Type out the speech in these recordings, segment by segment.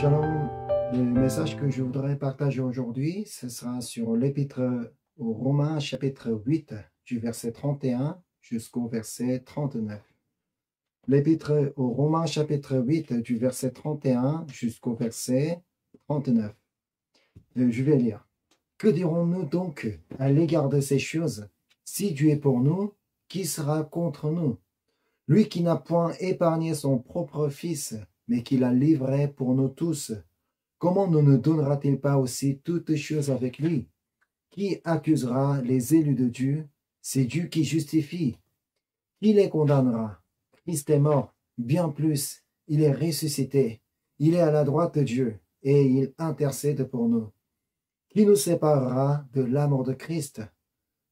Shalom, le message que je voudrais partager aujourd'hui, ce sera sur l'épître aux Romains, chapitre 8, du verset 31 jusqu'au verset 39. L'épître aux Romains, chapitre 8, du verset 31 jusqu'au verset 39. Je vais lire. Que dirons-nous donc à l'égard de ces choses? Si Dieu est pour nous, qui sera contre nous? Lui qui n'a point épargné son propre Fils, mais qui l'a livré pour nous tous, comment ne nous donnera-t-il pas aussi toutes choses avec lui? Qui accusera les élus de Dieu? C'est Dieu qui justifie. Qui les condamnera? Christ est mort, bien plus, il est ressuscité. Il est à la droite de Dieu, et il intercède pour nous. Qui nous séparera de l'amour de Christ?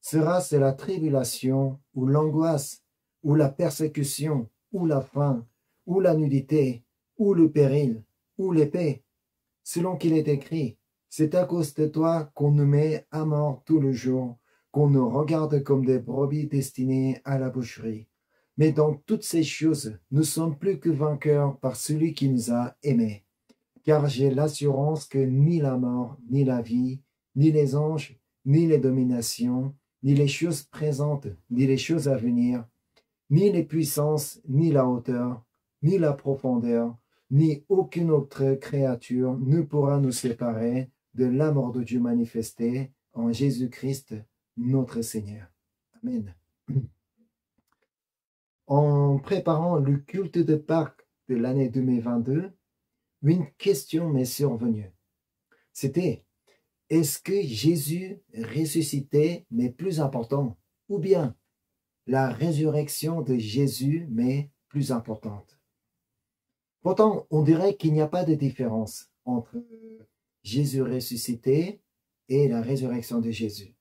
Sera-ce la tribulation, ou l'angoisse, ou la persécution, ou la faim, ou la nudité, ou le péril, ou l'épée? Selon qu'il est écrit, c'est à cause de toi qu'on nous met à mort tout le jour, qu'on nous regarde comme des brebis destinées à la boucherie. Mais dans toutes ces choses, nous sommes plus que vainqueurs par celui qui nous a aimés. Car j'ai l'assurance que ni la mort, ni la vie, ni les anges, ni les dominations, ni les choses présentes, ni les choses à venir, ni les puissances, ni la hauteur, ni la profondeur, ni aucune autre créature ne pourra nous séparer de l'amour de Dieu manifesté en Jésus-Christ, notre Seigneur. Amen. En préparant le culte de Pâques de l'année 2022, une question m'est survenue. C'était, est-ce que Jésus ressuscité m'est plus important, ou bien la résurrection de Jésus m'est plus importante? Pourtant, on dirait qu'il n'y a pas de différence entre Jésus ressuscité et la résurrection de Jésus.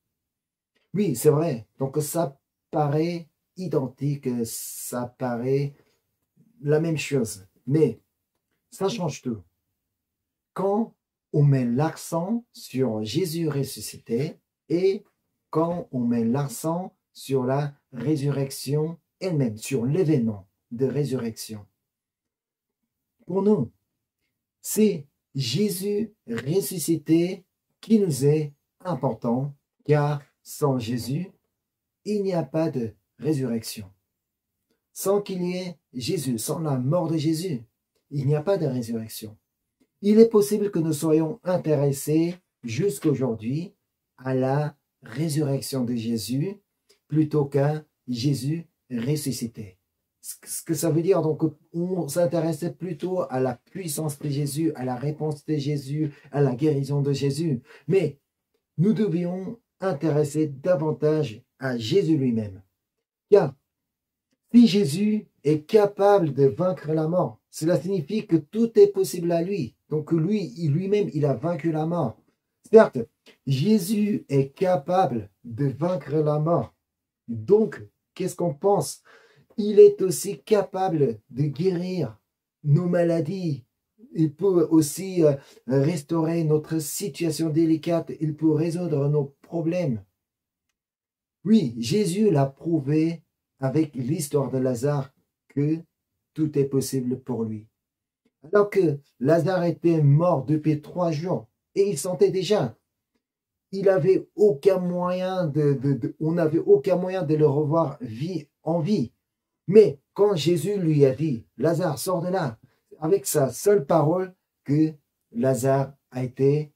Oui, c'est vrai. Donc, ça paraît identique, ça paraît la même chose. Mais ça change tout. Quand on met l'accent sur Jésus ressuscité et quand on met l'accent sur la résurrection elle-même, sur l'événement de résurrection. Pour nous, c'est Jésus ressuscité qui nous est important, car sans Jésus, il n'y a pas de résurrection. Sans qu'il y ait Jésus, sans la mort de Jésus, il n'y a pas de résurrection. Il est possible que nous soyons intéressés jusqu'aujourd'hui à la résurrection de Jésus plutôt qu'à Jésus ressuscité. Ce que ça veut dire, donc, on s'intéressait plutôt à la puissance de Jésus, à la réponse de Jésus, à la guérison de Jésus. Mais nous devions intéresser davantage à Jésus lui-même. Car si Jésus est capable de vaincre la mort, cela signifie que tout est possible à lui. Donc lui-même, il a vaincu la mort. Certes, Jésus est capable de vaincre la mort. Donc, qu'est-ce qu'on pense? Il est aussi capable de guérir nos maladies. Il peut aussi restaurer notre situation délicate. Il peut résoudre nos problèmes. Oui, Jésus l'a prouvé avec l'histoire de Lazare que tout est possible pour lui. Alors que Lazare était mort depuis 3 jours et il sentait déjà, il avait aucun moyen on n'avait aucun moyen de le revoir en vie. Mais quand Jésus lui a dit, Lazare, sors de là, avec sa seule parole, que Lazare a été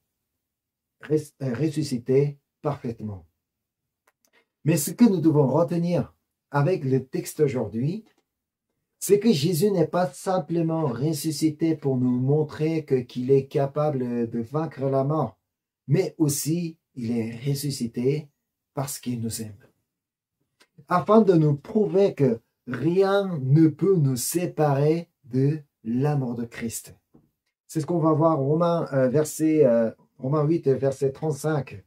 ressuscité parfaitement. Mais ce que nous devons retenir avec le texte aujourd'hui, c'est que Jésus n'est pas simplement ressuscité pour nous montrer qu'il est capable de vaincre la mort, mais aussi il est ressuscité parce qu'il nous aime. Afin de nous prouver que rien ne peut nous séparer de l'amour de Christ. C'est ce qu'on va voir Romains 8, verset 35.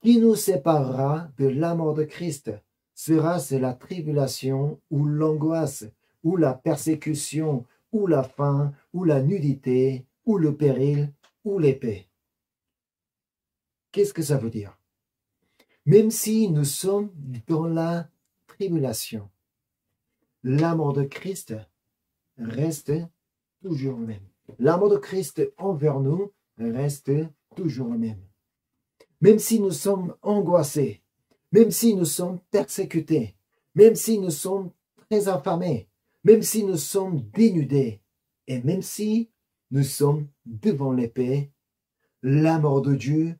Qui nous séparera de l'amour de Christ? Sera-ce la tribulation ou l'angoisse, ou la persécution, ou la faim, ou la nudité, ou le péril, ou l'épée? Qu'est-ce que ça veut dire? Même si nous sommes dans la tribulation, l'amour de Christ reste toujours le même. L'amour de Christ envers nous reste toujours le même. Même si nous sommes angoissés, même si nous sommes persécutés, même si nous sommes très affamés, même si nous sommes dénudés, et même si nous sommes devant l'épée, l'amour de Dieu,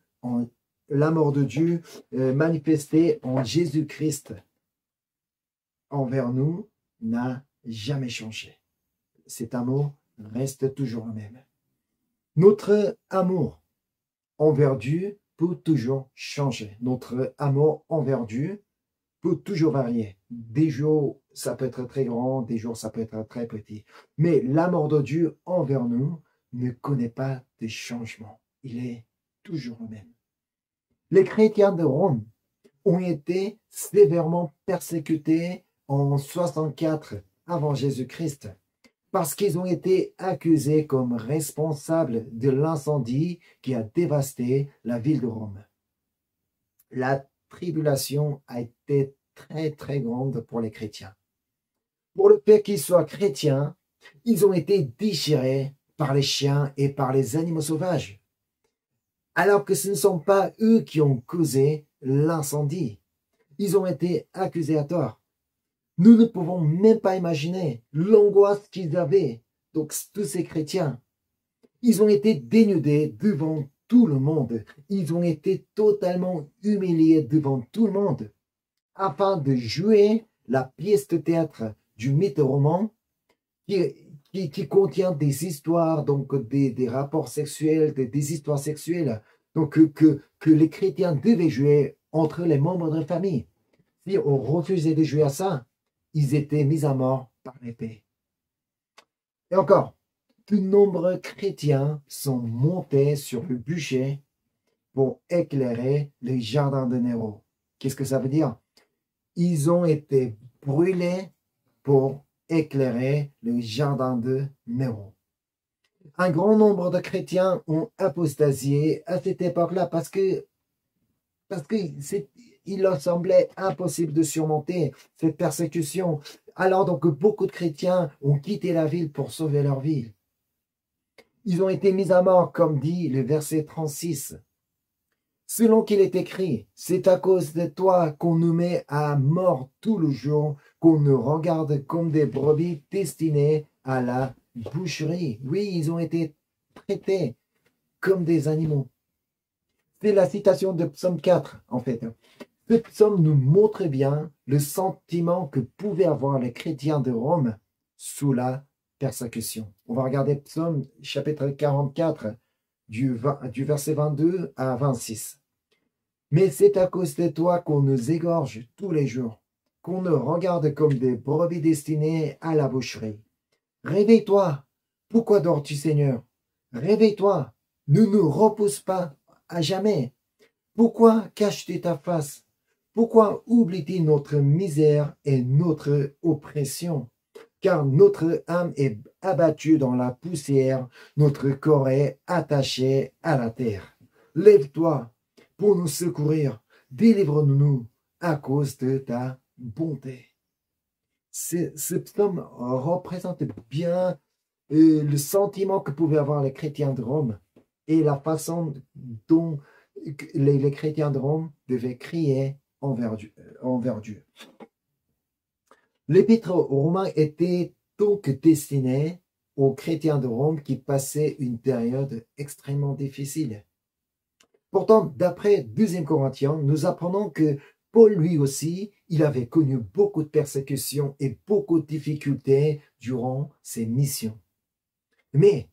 manifesté en Jésus-Christ envers nous n'a jamais changé. Cet amour reste toujours le même. Notre amour envers Dieu peut toujours changer. Notre amour envers Dieu peut toujours varier. Des jours, ça peut être très grand, des jours, ça peut être très petit. Mais l'amour de Dieu envers nous ne connaît pas de changement. Il est toujours le même. Les chrétiens de Rome ont été sévèrement persécutés en 64 avant Jésus-Christ parce qu'ils ont été accusés comme responsables de l'incendie qui a dévasté la ville de Rome. La tribulation a été très très grande pour les chrétiens. Pour le fait qu'ils soient chrétiens, ils ont été déchirés par les chiens et par les animaux sauvages, alors que ce ne sont pas eux qui ont causé l'incendie. Ils ont été accusés à tort. Nous ne pouvons même pas imaginer l'angoisse qu'ils avaient. Donc tous ces chrétiens, ils ont été dénudés devant tout le monde. Ils ont été totalement humiliés devant tout le monde afin de jouer la pièce de théâtre du mythe roman qui contient des histoires, donc des rapports sexuels, des histoires sexuelles, donc que les chrétiens devaient jouer entre les membres de la famille. Si on refusait de jouer à ça, ils étaient mis à mort par l'épée. Et encore, de nombreux chrétiens sont montés sur le bûcher pour éclairer les jardins de Néron. Qu'est-ce que ça veut dire? Ils ont été brûlés pour éclairer le jardin de Néron. Un grand nombre de chrétiens ont apostasié à cette époque-là parce que il leur semblait impossible de surmonter cette persécution. Alors donc beaucoup de chrétiens ont quitté la ville pour sauver leur vie. Ils ont été mis à mort, comme dit le verset 36. Selon qu'il est écrit, c'est à cause de toi qu'on nous met à mort tout le jour, qu'on nous regarde comme des brebis destinées à la boucherie. Oui, ils ont été traités comme des animaux. C'est la citation de Psaume 4, en fait. Ce psaume nous montre bien le sentiment que pouvaient avoir les chrétiens de Rome sous la persécution. On va regarder Psaume chapitre 44 du verset 22 à 26. Mais c'est à cause de toi qu'on nous égorge tous les jours, qu'on nous regarde comme des brebis destinées à la boucherie. Réveille-toi. Pourquoi dors-tu, Seigneur? Réveille-toi. Ne nous repousse pas à jamais. Pourquoi caches-tu ta face? Pourquoi oublies-tu notre misère et notre oppression? Car notre âme est abattue dans la poussière, notre corps est attaché à la terre. Lève-toi pour nous secourir, délivre-nous à cause de ta bonté. Ce psaume représente bien le sentiment que pouvaient avoir les chrétiens de Rome et la façon dont les chrétiens de Rome devaient crier envers Dieu. L'épître aux Romains était donc destiné aux chrétiens de Rome qui passaient une période extrêmement difficile. Pourtant, d'après 2 Corinthiens, nous apprenons que Paul, lui aussi, il avait connu beaucoup de persécutions et beaucoup de difficultés durant ses missions. Mais,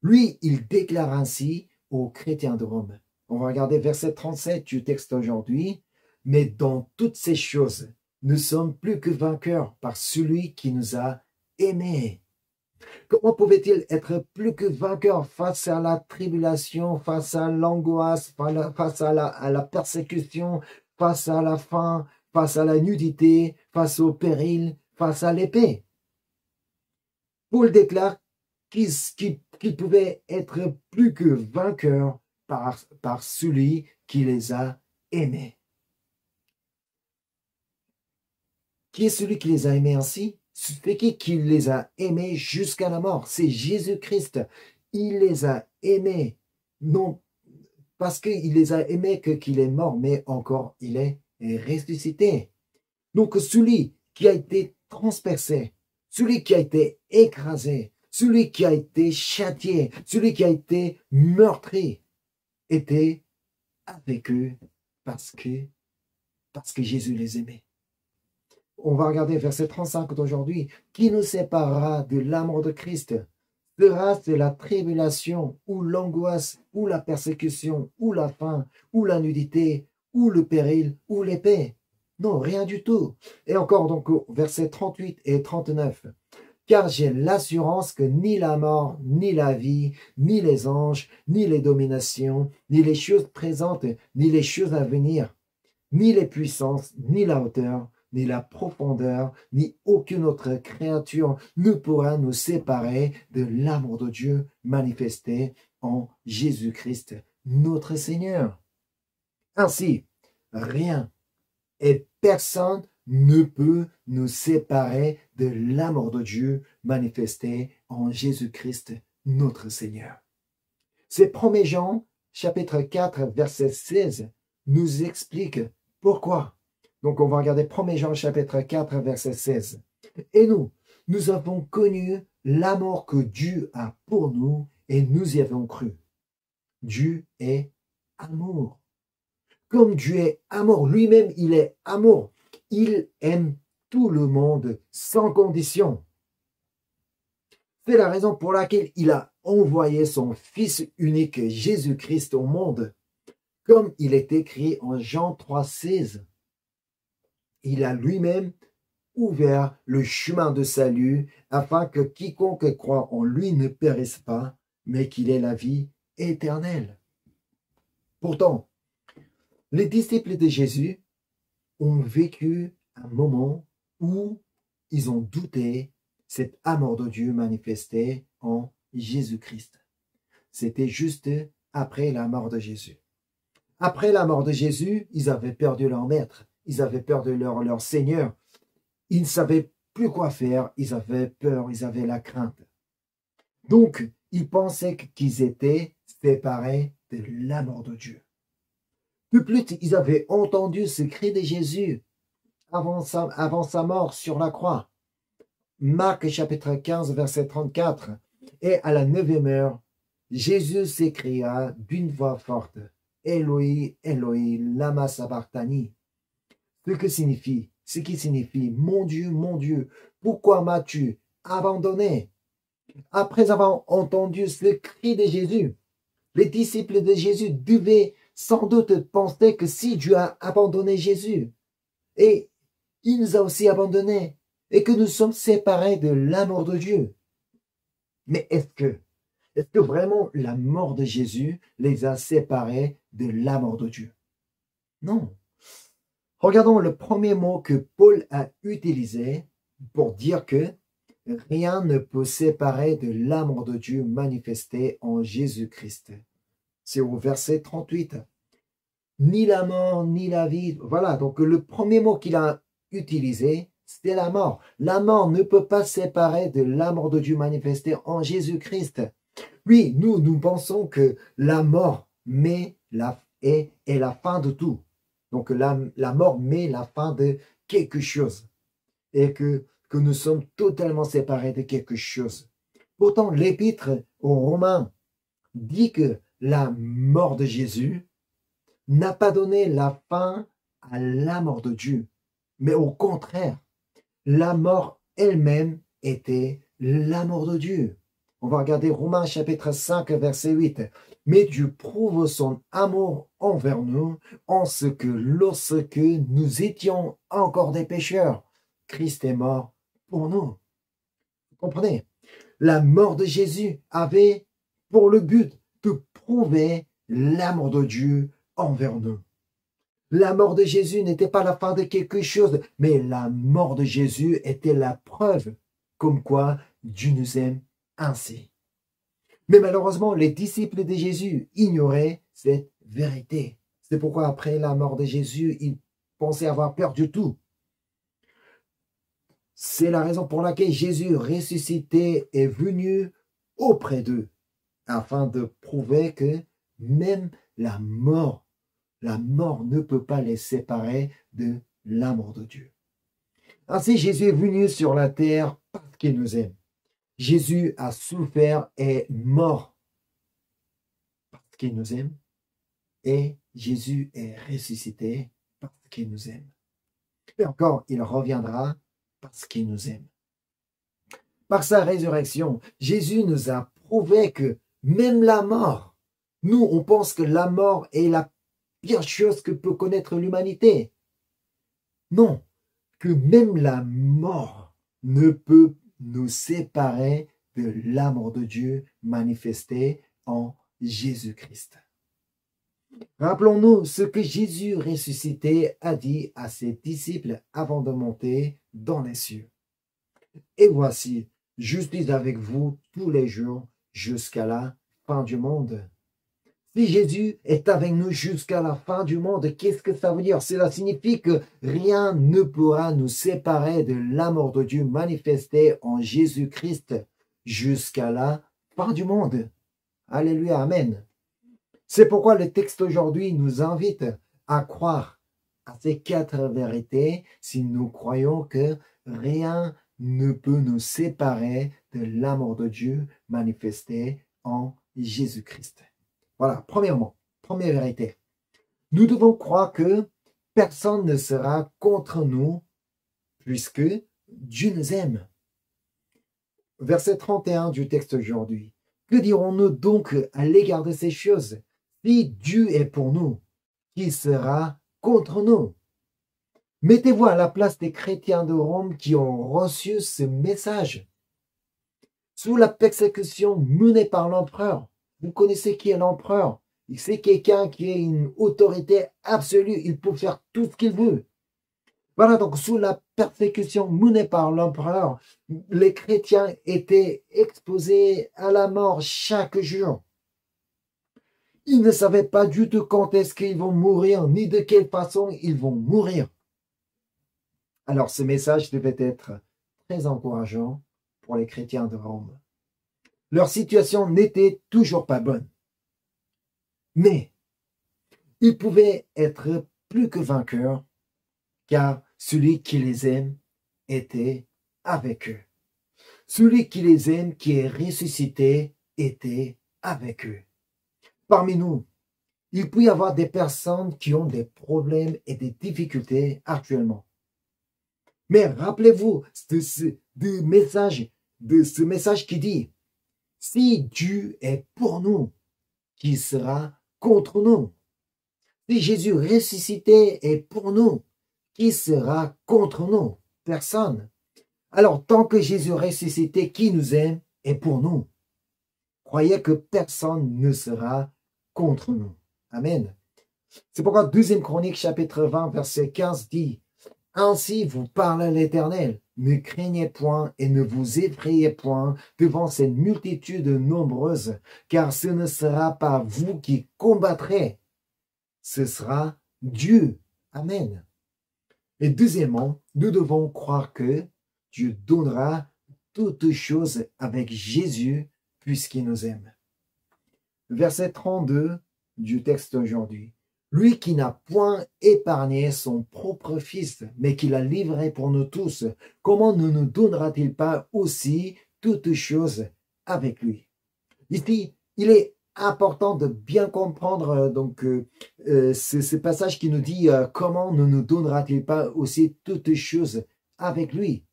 lui, il déclare ainsi aux chrétiens de Rome. On va regarder verset 37 du texte aujourd'hui. Mais dans toutes ces choses, nous sommes plus que vainqueurs par celui qui nous a aimés. Comment pouvait-il être plus que vainqueur face à la tribulation, face à l'angoisse, face à la persécution, face à la faim, face à la nudité, face au péril, face à l'épée? Paul déclare qu'il pouvait être plus que vainqueur par celui qui les a aimés. Qui est celui qui les a aimés ainsi? C'est qui les a aimés jusqu'à la mort? C'est Jésus-Christ. Il les a aimés, non parce qu'il les a aimés qu'il est mort, mais encore il est ressuscité. Donc celui qui a été transpercé, celui qui a été écrasé, celui qui a été châtié, celui qui a été meurtri, était avec eux parce que Jésus les aimait. On va regarder verset 35 d'aujourd'hui. Qui nous séparera de l'amour de Christ? Sera-ce la tribulation, ou l'angoisse, ou la persécution, ou la faim, ou la nudité, ou le péril, ou l'épée? Non, rien du tout. Et encore donc versets 38 et 39. Car j'ai l'assurance que ni la mort, ni la vie, ni les anges, ni les dominations, ni les choses présentes, ni les choses à venir, ni les puissances, ni la hauteur, ni la profondeur, ni aucune autre créature ne pourra nous séparer de l'amour de Dieu manifesté en Jésus-Christ, notre Seigneur. Ainsi, rien et personne ne peut nous séparer de l'amour de Dieu manifesté en Jésus-Christ, notre Seigneur. C'est 1 Jean, chapitre 4, verset 16, nous explique pourquoi. Donc, on va regarder 1 Jean, chapitre 4, verset 16. Et nous avons connu l'amour que Dieu a pour nous et nous y avons cru. Dieu est amour. Comme Dieu est amour, lui-même, il est amour. Il aime tout le monde sans condition. C'est la raison pour laquelle il a envoyé son Fils unique, Jésus-Christ, au monde. Comme il est écrit en Jean 3,16. Il a lui-même ouvert le chemin de salut afin que quiconque croit en lui ne périsse pas, mais qu'il ait la vie éternelle. Pourtant, les disciples de Jésus ont vécu un moment où ils ont douté cet amour de Dieu manifesté en Jésus-Christ. C'était juste après la mort de Jésus. Après la mort de Jésus, ils avaient perdu leur maître, ils avaient perdu leur Seigneur. Ils ne savaient plus quoi faire, ils avaient peur, ils avaient la crainte. Donc, ils pensaient qu'ils étaient séparés de l'amour de Dieu. De plus, ils avaient entendu ce cri de Jésus avant sa mort sur la croix. Marc chapitre 15, verset 34. Et à la 9e heure, Jésus s'écria d'une voix forte, Eloi, Eloi, lama sabachthani. Ce qui signifie, mon Dieu, pourquoi m'as-tu abandonné? Après avoir entendu ce cri de Jésus, les disciples de Jésus devaient sans doute penser que si Dieu a abandonné Jésus, et il nous a aussi abandonnés, et que nous sommes séparés de l'amour de Dieu. Mais est-ce que vraiment la mort de Jésus les a séparés de l'amour de Dieu? Non. Regardons le premier mot que Paul a utilisé pour dire que rien ne peut séparer de l'amour de Dieu manifesté en Jésus-Christ. C'est au verset 38. Ni la mort, ni la vie. Voilà, donc le premier mot qu'il a utilisé, c'était la mort. La mort ne peut pas séparer de l'amour de Dieu manifesté en Jésus-Christ. Oui, nous pensons que la mort est la fin de tout. Donc la mort met la fin de quelque chose. Et que nous sommes totalement séparés de quelque chose. Pourtant, l'épître aux Romains dit que la mort de Jésus n'a pas donné la fin à l'amour de Dieu. Mais au contraire, la mort elle-même était l'amour de Dieu. On va regarder Romains chapitre 5, verset 8. Mais Dieu prouve son amour envers nous en ce que lorsque nous étions encore des pécheurs, Christ est mort pour nous. Vous comprenez? La mort de Jésus avait pour le but de prouver l'amour de Dieu envers nous. La mort de Jésus n'était pas la fin de quelque chose, mais la mort de Jésus était la preuve comme quoi Dieu nous aime ainsi. Mais malheureusement, les disciples de Jésus ignoraient cette vérité. C'est pourquoi après la mort de Jésus, ils pensaient avoir perdu tout. C'est la raison pour laquelle Jésus ressuscité est venu auprès d'eux, afin de prouver que même la mort ne peut pas les séparer de l'amour de Dieu. Ainsi, Jésus est venu sur la terre parce qu'il nous aime. Jésus a souffert et mort parce qu'il nous aime. Et Jésus est ressuscité parce qu'il nous aime. Et encore, il reviendra parce qu'il nous aime. Par sa résurrection, Jésus nous a prouvé que même la mort, nous, on pense que la mort est la pire chose que peut connaître l'humanité. Non, que même la mort ne peut nous séparer de l'amour de Dieu manifesté en Jésus-Christ. Rappelons-nous ce que Jésus ressuscité a dit à ses disciples avant de monter dans les cieux. Et voici, je suis avec vous tous les jours jusqu'à la fin du monde. Si Jésus est avec nous jusqu'à la fin du monde, qu'est-ce que ça veut dire? Cela signifie que rien ne pourra nous séparer de l'amour de Dieu manifesté en Jésus-Christ jusqu'à la fin du monde. Alléluia, amen. C'est pourquoi le texte aujourd'hui nous invite à croire à ces 4 vérités si nous croyons que rien ne peut nous séparer de l'amour de Dieu manifesté en Jésus-Christ. Voilà, première vérité. Nous devons croire que personne ne sera contre nous puisque Dieu nous aime. Verset 31 du texte aujourd'hui. Que dirons-nous donc à l'égard de ces choses? Si Dieu est pour nous, qui sera contre nous? Mettez-vous à la place des chrétiens de Rome qui ont reçu ce message. Sous la persécution menée par l'empereur, vous connaissez qui est l'empereur? C'est quelqu'un qui a une autorité absolue, il peut faire tout ce qu'il veut. Voilà, donc sous la persécution menée par l'empereur, les chrétiens étaient exposés à la mort chaque jour. Ils ne savaient pas du tout quand est-ce qu'ils vont mourir, ni de quelle façon ils vont mourir. Alors ce message devait être très encourageant pour les chrétiens de Rome. Leur situation n'était toujours pas bonne. Mais ils pouvaient être plus que vainqueurs, car celui qui les aime était avec eux. Celui qui les aime, qui est ressuscité, était avec eux. Parmi nous, il peut y avoir des personnes qui ont des problèmes et des difficultés actuellement. Mais rappelez-vous de ce message qui dit, si Dieu est pour nous, qui sera contre nous? Si Jésus ressuscité est pour nous, qui sera contre nous? Personne. Alors, tant que Jésus ressuscité qui nous aime est pour nous, croyez que personne ne sera contre nous. Amen. C'est pourquoi 2 Chroniques chapitre 20 verset 15 dit, « Ainsi vous parle l'Éternel, ne craignez point et ne vous effrayez point devant cette multitude nombreuse, car ce ne sera pas vous qui combattrez, ce sera Dieu. » Amen. Et deuxièmement, nous devons croire que Dieu donnera toutes choses avec Jésus puisqu'il nous aime. Verset 32 du texte aujourd'hui. Lui qui n'a point épargné son propre fils, mais qui l'a livré pour nous tous, comment ne nous donnera-t-il pas aussi toutes choses avec lui? Ici, il est important de bien comprendre ce passage qui nous dit comment ne nous donnera-t-il pas aussi toutes choses avec lui?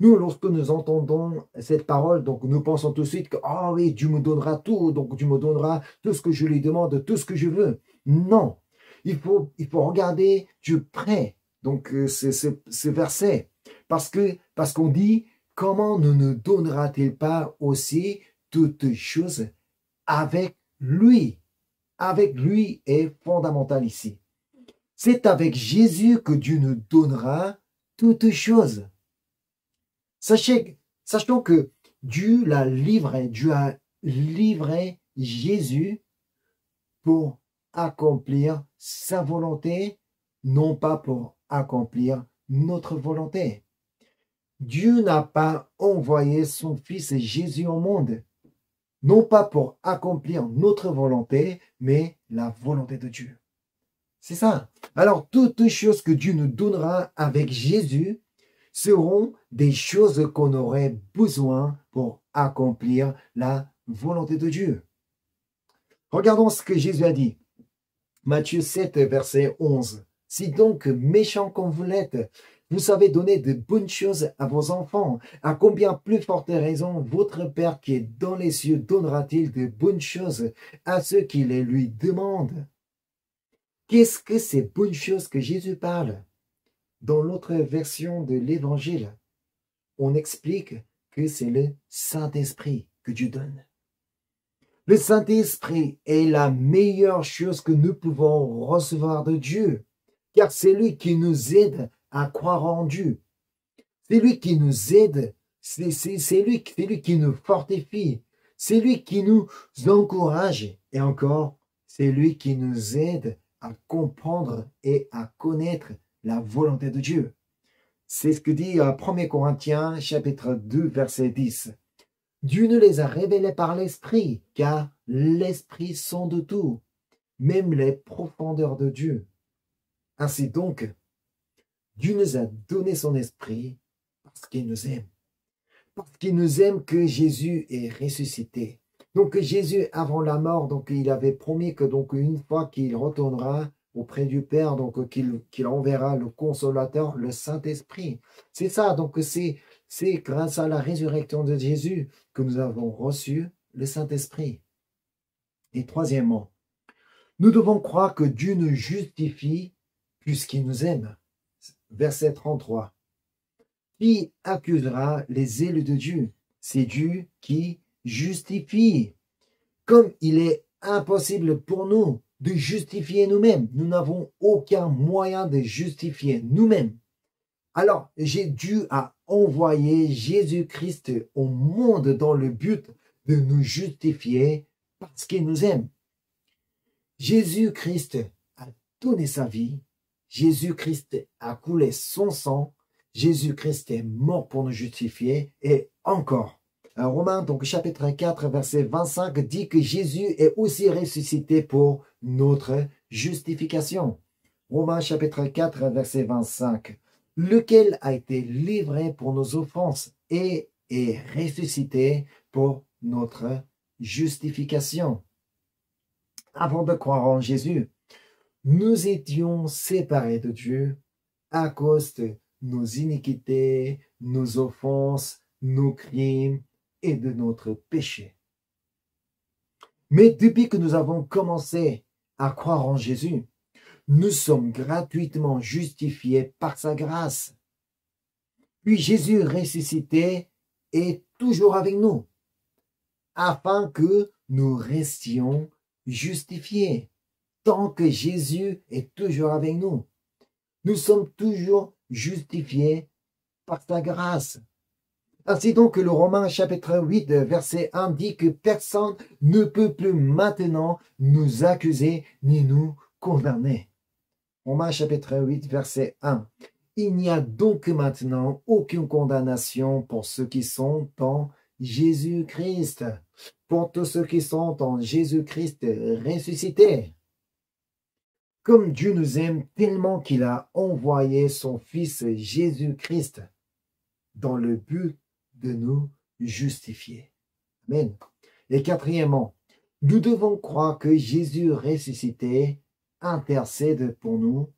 Nous, lorsque nous entendons cette parole, donc nous pensons tout de suite que ah oui, Dieu me donnera tout, donc Dieu me donnera tout ce que je lui demande, tout ce que je veux. Non, il faut regarder Dieu près. Donc ce verset, parce qu'on dit comment ne nous donnera-t-il pas aussi toutes choses avec lui? Avec lui est fondamental ici. C'est avec Jésus que Dieu nous donnera toutes choses. Sachons que Dieu a livré Jésus pour accomplir sa volonté, non pas pour accomplir notre volonté. Dieu n'a pas envoyé son Fils Jésus au monde, non pas pour accomplir notre volonté, mais la volonté de Dieu. C'est ça. Alors, toutes choses que Dieu nous donnera avec Jésus seront des choses qu'on aurait besoin pour accomplir la volonté de Dieu. Regardons ce que Jésus a dit. Matthieu 7, verset 11. Si donc méchant comme vous l'êtes, vous savez donner de bonnes choses à vos enfants, à combien plus forte raison votre Père qui est dans les cieux donnera-t-il de bonnes choses à ceux qui les lui demandent? Qu'est-ce que ces bonnes choses que Jésus parle? Dans l'autre version de l'Évangile, on explique que c'est le Saint-Esprit que Dieu donne. Le Saint-Esprit est la meilleure chose que nous pouvons recevoir de Dieu, car c'est lui qui nous aide à croire en Dieu. C'est lui qui nous aide, c'est lui qui nous fortifie, c'est lui qui nous encourage, et encore, c'est lui qui nous aide à comprendre et à connaître la volonté de Dieu. C'est ce que dit 1 Corinthiens chapitre 2 verset 10. Dieu nous les a révélés par l'Esprit, car l'Esprit sonde tout, même les profondeurs de Dieu. Ainsi donc, Dieu nous a donné son Esprit parce qu'il nous aime. Parce qu'il nous aime que Jésus est ressuscité. Donc Jésus, avant la mort, donc il avait promis que donc une fois qu'il retournera auprès du Père, donc qu'il enverra le Consolateur, le Saint-Esprit. C'est ça, donc c'est grâce à la résurrection de Jésus que nous avons reçu le Saint-Esprit. Et troisièmement, nous devons croire que Dieu nous justifie puisqu'il nous aime. Verset 33. Qui accusera les élus de Dieu? C'est Dieu qui justifie. Comme il est impossible pour nous de justifier nous-mêmes, nous n'avons aucun moyen de justifier nous-mêmes. Alors, Dieu a envoyé Jésus-Christ au monde dans le but de nous justifier parce qu'il nous aime. Jésus-Christ a donné sa vie, Jésus-Christ a coulé son sang, Jésus-Christ est mort pour nous justifier et encore. Romains, donc chapitre 4, verset 25, dit que Jésus est aussi ressuscité pour notre justification. Romains chapitre 4, verset 25, lequel a été livré pour nos offenses et est ressuscité pour notre justification. Avant de croire en Jésus, nous étions séparés de Dieu à cause de nos iniquités, nos offenses, nos crimes et de notre péché. Mais depuis que nous avons commencé à croire en Jésus, nous sommes gratuitement justifiés par sa grâce. Puis Jésus ressuscité est toujours avec nous, afin que nous restions justifiés. Tant que Jésus est toujours avec nous, nous sommes toujours justifiés par sa grâce. Ainsi donc, le Romains chapitre 8, verset 1 dit que personne ne peut plus maintenant nous accuser ni nous condamner. Romains chapitre 8, verset 1. Il n'y a donc maintenant aucune condamnation pour ceux qui sont en Jésus-Christ, pour tous ceux qui sont en Jésus-Christ ressuscité. Comme Dieu nous aime tellement qu'il a envoyé son Fils Jésus-Christ dans le but de nous justifier. Amen. Et quatrièmement, nous devons croire que Jésus ressuscité intercède pour nous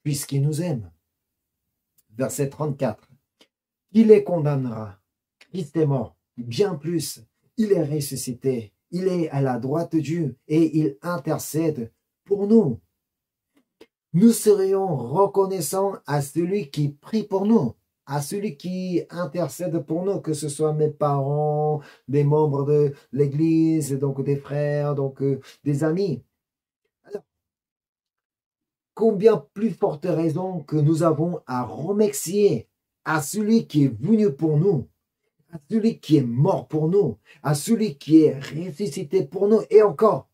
puisqu'il nous aime. Verset 34. Il les condamnera. Christ est mort. Bien plus, il est ressuscité. Il est à la droite de Dieu et il intercède pour nous. Nous serions reconnaissants à celui qui prie pour nous, à celui qui intercède pour nous, que ce soit mes parents, des membres de l'Église, donc des frères, donc des amis. Alors, combien plus forte raison que nous avons à remercier à celui qui est venu pour nous, à celui qui est mort pour nous, à celui qui est ressuscité pour nous, et encore.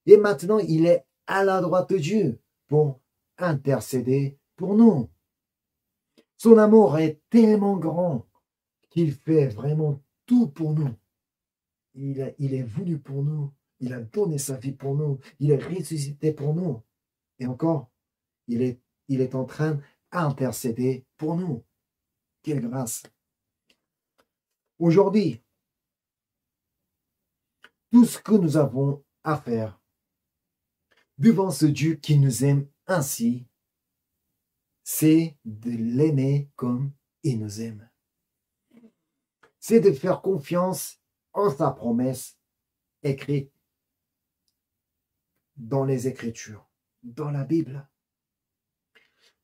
Et maintenant, il est à la droite de Dieu pour intercéder pour nous. Son amour est tellement grand qu'il fait vraiment tout pour nous. Il est venu pour nous. Il a donné sa vie pour nous. Il est ressuscité pour nous. Et encore, il est en train d'intercéder pour nous. Quelle grâce! Aujourd'hui, tout ce que nous avons à faire devant ce Dieu qui nous aime ainsi, c'est de l'aimer comme il nous aime. C'est de faire confiance en sa promesse écrite dans les Écritures, dans la Bible.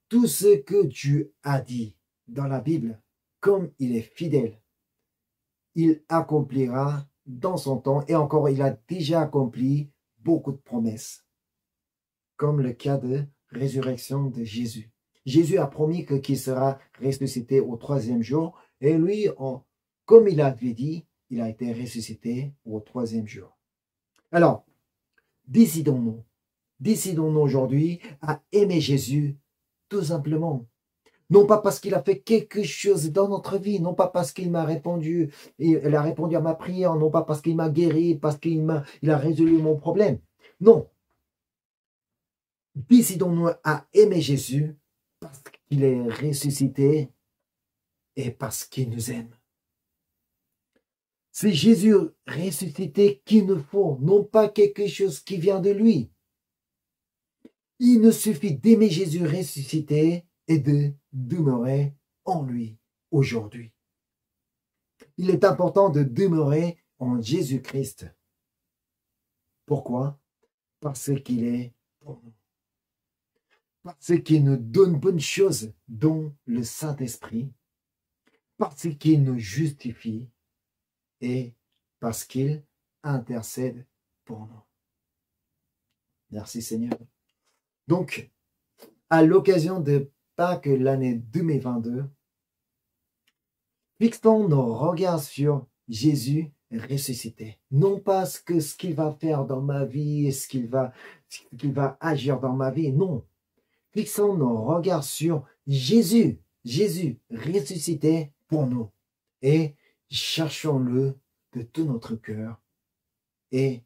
Tout ce que Dieu a dit dans la Bible, comme il est fidèle, il accomplira dans son temps, et encore, il a déjà accompli beaucoup de promesses, comme le cas de résurrection de Jésus. Jésus a promis qu'il sera ressuscité au 3e jour, et lui, comme il avait dit, il a été ressuscité au 3e jour. Alors, décidons-nous aujourd'hui à aimer Jésus, tout simplement. Non pas parce qu'il a fait quelque chose dans notre vie, non pas parce qu'il m'a répondu, il a répondu à ma prière, non pas parce qu'il m'a guéri, parce qu'il a résolu mon problème. Non. Décidons-nous à aimer Jésus parce qu'il est ressuscité et parce qu'il nous aime. C'est Jésus ressuscité qu'il nous faut, non pas quelque chose qui vient de lui. Il nous suffit d'aimer Jésus ressuscité et de demeurer en lui aujourd'hui. Il est important de demeurer en Jésus-Christ. Pourquoi? Parce qu'il est pour nous. Parce qu'il nous donne bonnes choses, dont le Saint-Esprit. Parce qu'il nous justifie et parce qu'il intercède pour nous. Merci Seigneur. Donc, à l'occasion de Pâques l'année 2022, fixons nos regards sur Jésus ressuscité. Non pas ce qu'il va faire dans ma vie, ce qu'il va agir dans ma vie, non. Fixons nos regards sur Jésus ressuscité pour nous. Et cherchons-le de tout notre cœur et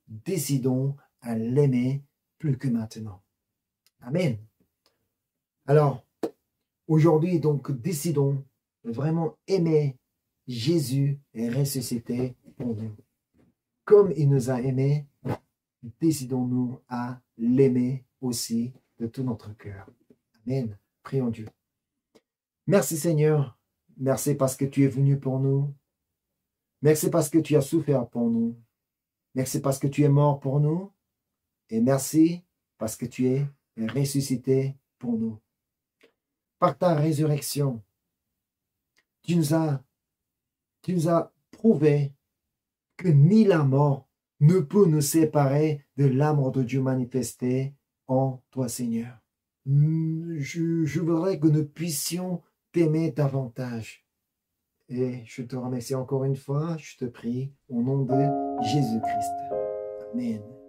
décidons à l'aimer plus que maintenant. Amen. Alors, aujourd'hui, donc, décidons de vraiment aimer Jésus ressuscité pour nous. Comme il nous a aimés, décidons-nous à l'aimer aussi de tout notre cœur. Amen. Prions Dieu. Merci Seigneur. Merci parce que tu es venu pour nous. Merci parce que tu as souffert pour nous. Merci parce que tu es mort pour nous. Et merci parce que tu es ressuscité pour nous. Par ta résurrection, tu nous as prouvé que ni la mort ne peut nous séparer de l'amour de Dieu manifesté en toi, Seigneur. Je voudrais que nous puissions t'aimer davantage. Et je te remercie encore une fois, je te prie, au nom de Jésus-Christ. Amen.